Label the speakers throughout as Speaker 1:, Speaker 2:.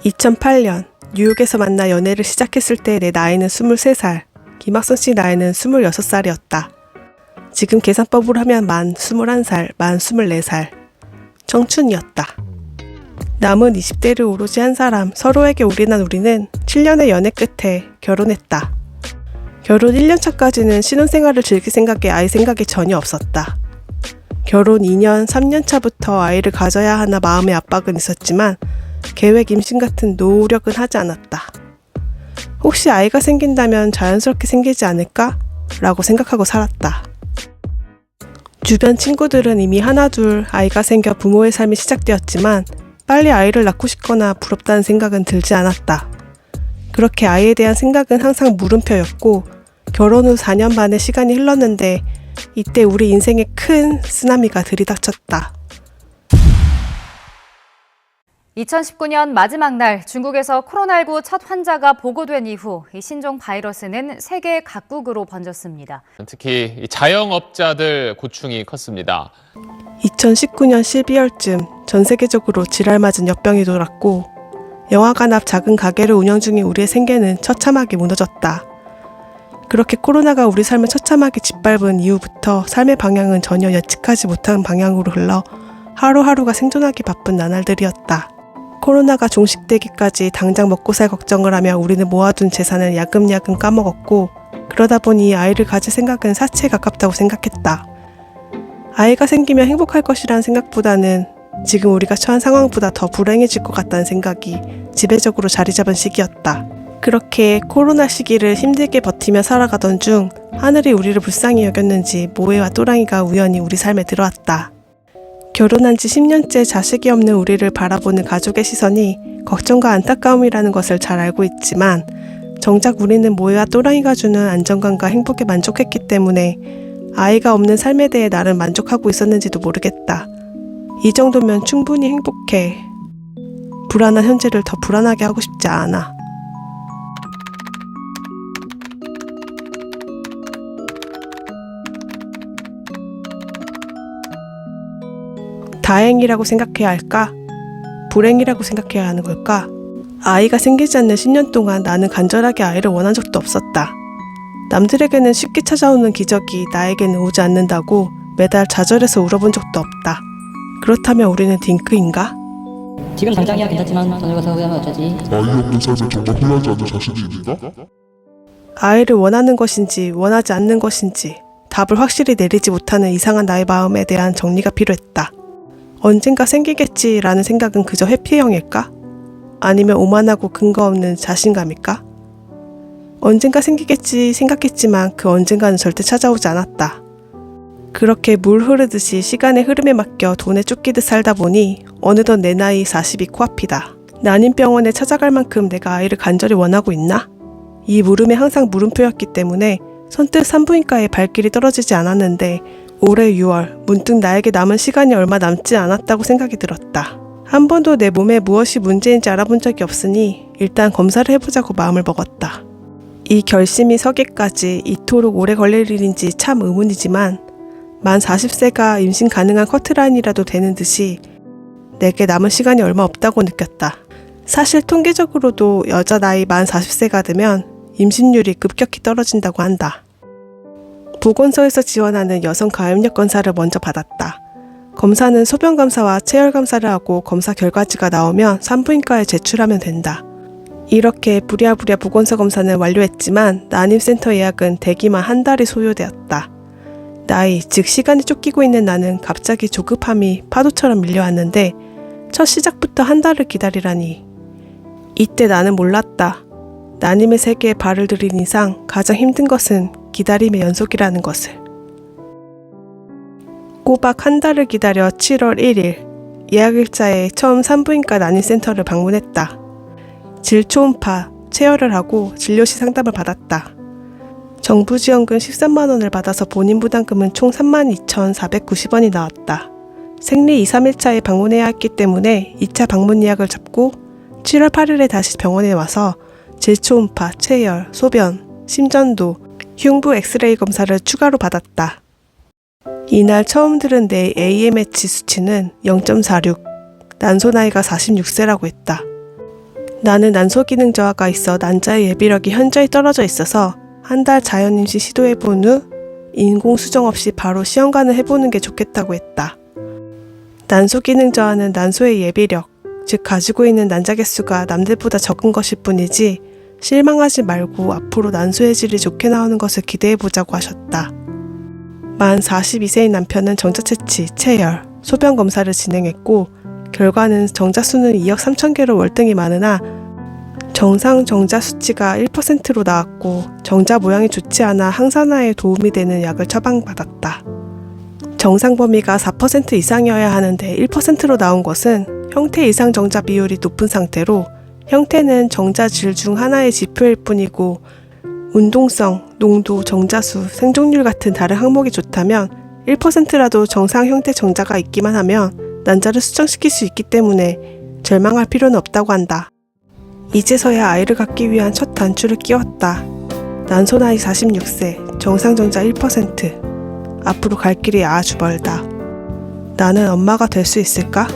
Speaker 1: 2008년 뉴욕에서 만나 연애를 시작했을 때 내 나이는 23살, 김학선 씨 나이는 26살이었다. 지금 계산법으로 하면 만 21살, 만 24살. 청춘이었다. 남은 20대를 오로지 한 사람, 서로에게 올인한 우리는 7년의 연애 끝에 결혼했다. 결혼 1년 차까지는 신혼생활을 즐길 생각에 아이 생각이 전혀 없었다. 결혼 2년, 3년 차부터 아이를 가져야 하나 마음의 압박은 있었지만 계획 임신 같은 노력은 하지 않았다. 혹시 아이가 생긴다면 자연스럽게 생기지 않을까? 라고 생각하고 살았다. 주변 친구들은 이미 하나 둘 아이가 생겨 부모의 삶이 시작되었지만 빨리 아이를 낳고 싶거나 부럽다는 생각은 들지 않았다. 그렇게 아이에 대한 생각은 항상 물음표였고 결혼 후 4년 반의 시간이 흘렀는데 이때 우리 인생에 큰 쓰나미가 들이닥쳤다.
Speaker 2: 2019년 마지막 날 중국에서 코로나19 첫 환자가 보고된 이후 이 신종 바이러스는 세계 각국으로 번졌습니다.
Speaker 3: 특히 자영업자들 고충이 컸습니다.
Speaker 1: 2019년 12월쯤 전 세계적으로 질알 맞은 역병이 돌았고 영화관 앞 작은 가게를 운영 중인 우리의 생계는 처참하게 무너졌다. 그렇게 코로나가 우리 삶을 처참하게 짓밟은 이후부터 삶의 방향은 전혀 예측하지 못한 방향으로 흘러 하루하루가 생존하기 바쁜 나날들이었다. 코로나가 종식되기까지 당장 먹고 살 걱정을 하며 우리는 모아둔 재산을 야금야금 까먹었고 그러다 보니 아이를 가질 생각은 사치에 가깝다고 생각했다. 아이가 생기면 행복할 것이라는 생각보다는 지금 우리가 처한 상황보다 더 불행해질 것 같다는 생각이 지배적으로 자리 잡은 시기였다. 그렇게 코로나 시기를 힘들게 버티며 살아가던 중 하늘이 우리를 불쌍히 여겼는지 모에와 또랑이가 우연히 우리 삶에 들어왔다. 결혼한 지 10년째 자식이 없는 우리를 바라보는 가족의 시선이 걱정과 안타까움이라는 것을 잘 알고 있지만 정작 우리는 모에와 또랑이가 주는 안정감과 행복에 만족했기 때문에 아이가 없는 삶에 대해 나름 만족하고 있었는지도 모르겠다. 이 정도면 충분히 행복해. 불안한 현재를 더 불안하게 하고 싶지 않아. 다행이라고 생각해야 할까? 불행이라고 생각해야 하는 걸까? 아이가 생기지 않는 10년 동안 나는 간절하게 아이를 원한 적도 없었다. 남들에게는 쉽게 찾아오는 기적이 나에게는 오지 않는다고 매달 좌절해서 울어본 적도 없다. 그렇다면 우리는 딩크인가?
Speaker 4: 지금 당장이야 괜찮지만 더 늙어서 후회하면 어쩌지?
Speaker 5: 아이 없는 삶에 정말 후회하지 않는 자신이 있는가?
Speaker 1: 아이를 원하는 것인지 원하지 않는 것인지 답을 확실히 내리지 못하는 이상한 나의 마음에 대한 정리가 필요했다. 언젠가 생기겠지라는 생각은 그저 회피형일까? 아니면 오만하고 근거 없는 자신감일까? 언젠가 생기겠지 생각했지만 그 언젠가는 절대 찾아오지 않았다. 그렇게 물 흐르듯이 시간의 흐름에 맡겨 돈에 쫓기듯 살다 보니 어느덧 내 나이 40이 코앞이다. 난임병원에 찾아갈 만큼 내가 아이를 간절히 원하고 있나? 이 물음에 항상 물음표였기 때문에 선뜻 산부인과에 발길이 떨어지지 않았는데 올해 6월 문득 나에게 남은 시간이 얼마 남지 않았다고 생각이 들었다. 한 번도 내 몸에 무엇이 문제인지 알아본 적이 없으니 일단 검사를 해보자고 마음을 먹었다. 이 결심이 서기까지 이토록 오래 걸릴 일인지 참 의문이지만 만 40세가 임신 가능한 커트라인이라도 되는 듯이 내게 남은 시간이 얼마 없다고 느꼈다. 사실 통계적으로도 여자 나이 만 40세가 되면 임신율이 급격히 떨어진다고 한다. 보건소에서 지원하는 여성 가임력 검사를 먼저 받았다. 검사는 소변 검사와 체열 검사를 하고 검사 결과지가 나오면 산부인과에 제출하면 된다. 이렇게 부랴부랴 보건소 검사는 완료했지만 난임센터 예약은 대기만 한 달이 소요되었다. 나이, 즉 시간이 쫓기고 있는 나는 갑자기 조급함이 파도처럼 밀려왔는데 첫 시작부터 한 달을 기다리라니. 이때 나는 몰랐다. 난임의 세계에 발을 들인 이상 가장 힘든 것은 기다림의 연속이라는 것을. 꼬박 한 달을 기다려 7월 1일 예약일자에 처음 산부인과 난임센터를 방문했다. 질초음파, 체열을 하고 진료시 상담을 받았다. 정부 지원금 13만 원을 받아서 본인 부담금은 총 32,490원이 나왔다. 생리 2, 3일차에 방문해야 했기 때문에 2차 방문 예약을 잡고 7월 8일에 다시 병원에 와서 질초음파, 체열, 소변, 심전도, 흉부 엑스레이 검사를 추가로 받았다. 이날 처음 들은 내 AMH 수치는 0.46, 난소 나이가 46세라고 했다. 나는 난소 기능 저하가 있어 난자의 예비력이 현저히 떨어져 있어서 한 달 자연 임신 시도해본 후 인공 수정 없이 바로 시험관을 해보는 게 좋겠다고 했다. 난소 기능 저하는 난소의 예비력, 즉 가지고 있는 난자 개수가 남들보다 적은 것일 뿐이지 실망하지 말고 앞으로 난소의 질이 좋게 나오는 것을 기대해보자고 하셨다. 만 42세인 남편은 정자 채취, 체열, 소변 검사를 진행했고 결과는 정자수는 2억 3천 개로 월등히 많으나 정상 정자 수치가 1%로 나왔고 정자 모양이 좋지 않아 항산화에 도움이 되는 약을 처방받았다. 정상 범위가 4% 이상이어야 하는데 1%로 나온 것은 형태 이상 정자 비율이 높은 상태로 형태는 정자 질 중 하나의 지표일 뿐이고 운동성, 농도, 정자수, 생존율 같은 다른 항목이 좋다면 1%라도 정상 형태 정자가 있기만 하면 난자를 수정시킬 수 있기 때문에 절망할 필요는 없다고 한다. 이제서야 아이를 갖기 위한 첫 단추를 끼웠다. 난소 나이 46세, 정상 정자 1%. 앞으로 갈 길이 아주 멀다. 나는 엄마가 될 수 있을까?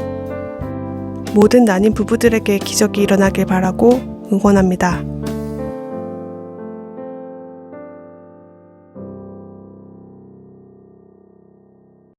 Speaker 1: 모든 난임 부부들에게 기적이 일어나길 바라고 응원합니다.